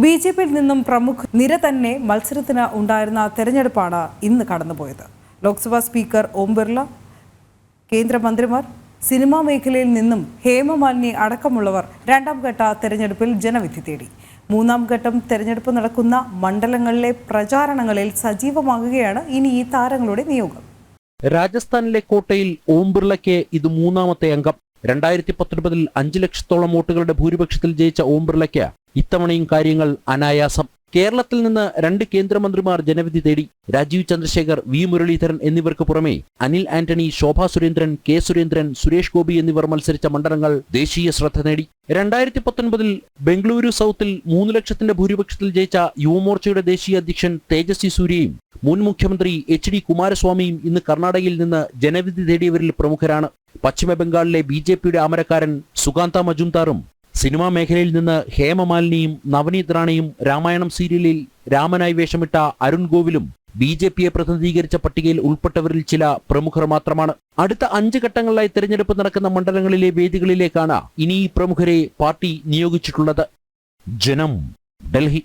ബിജെപിയിൽ നിന്നും പ്രമുഖ നിര തന്നെ മത്സരത്തിന് ഉണ്ടായിരുന്ന തെരഞ്ഞെടുപ്പാണ് ഇന്ന് കടന്നുപോയത്. ലോക്സഭാ സ്പീക്കർ ഓം ബിർള, കേന്ദ്രമന്ത്രിമാർ, സിനിമാ മേഖലയിൽ നിന്നും ഹേമമാലിനി അടക്കമുള്ളവർ രണ്ടാം ഘട്ട തെരഞ്ഞെടുപ്പിൽ ജനവിധി തേടി. മൂന്നാം ഘട്ടം തെരഞ്ഞെടുപ്പ് നടക്കുന്ന മണ്ഡലങ്ങളിലെ പ്രചാരണങ്ങളിൽ സജീവമാകുകയാണ് ഇനി ഈ താരങ്ങളുടെ നിയോഗം. രാജസ്ഥാനിലെ കോട്ടയിൽ ഓം ബിർളയ്ക്ക് ഇത് മൂന്നാമത്തെ അംഗം. 2019 5 ലക്ഷത്തോളം വോട്ടുകളുടെ ഭൂരിപക്ഷത്തിൽ ജയിച്ച ഓം ബിർളയ്ക്ക് ഇത്തവണയും കാര്യങ്ങൾ അനായാസം. കേരളത്തിൽ നിന്ന് 2 കേന്ദ്രമന്ത്രിമാർ ജനവിധി തേടി. രാജീവ് ചന്ദ്രശേഖർ, വി മുരളീധരൻ എന്നിവർക്ക് പുറമെ അനിൽ ആന്റണി, ശോഭാ സുരേന്ദ്രൻ, കെ സുരേന്ദ്രൻ, സുരേഷ് ഗോപി എന്നിവർ മത്സരിച്ച മണ്ഡലങ്ങൾ ദേശീയ ശ്രദ്ധ നേടി. 2019 ബംഗളൂരു സൗത്തിൽ 3 ലക്ഷത്തിന്റെ ഭൂരിപക്ഷത്തിൽ ജയിച്ച യുവമോർച്ചയുടെ ദേശീയ അധ്യക്ഷൻ തേജസ്വി സൂര്യയും മുൻ മുഖ്യമന്ത്രി HD കുമാരസ്വാമിയും ഇന്ന് കർണാടകയിൽ നിന്ന് ജനവിധി തേടിയവരിൽ പ്രമുഖരാണ്. പശ്ചിമ ബംഗാളിലെ ബിജെപിയുടെ അമരക്കാരൻ സുകാന്ത മജുംദാറും സിനിമാ മേഖലയിൽ നിന്ന് ഹേമമാലിനിയും നവനീത് റാണയും രാമായണം സീരിയലിൽ രാമനായി വേഷമിട്ട അരുൺ ഗോവിലും ബിജെപിയെ പ്രതിനിധീകരിച്ച പട്ടികയിൽ ഉൾപ്പെട്ടവരിൽ ചില പ്രമുഖർ മാത്രമാണ്. അടുത്ത 5 ഘട്ടങ്ങളിലായി തെരഞ്ഞെടുപ്പ് നടക്കുന്ന മണ്ഡലങ്ങളിലെ വേദികളിലേക്കാണ് ഇനി ഈ പ്രമുഖരെ പാർട്ടി നിയോഗിച്ചിട്ടുള്ളത്. ജനം, ഡൽഹി.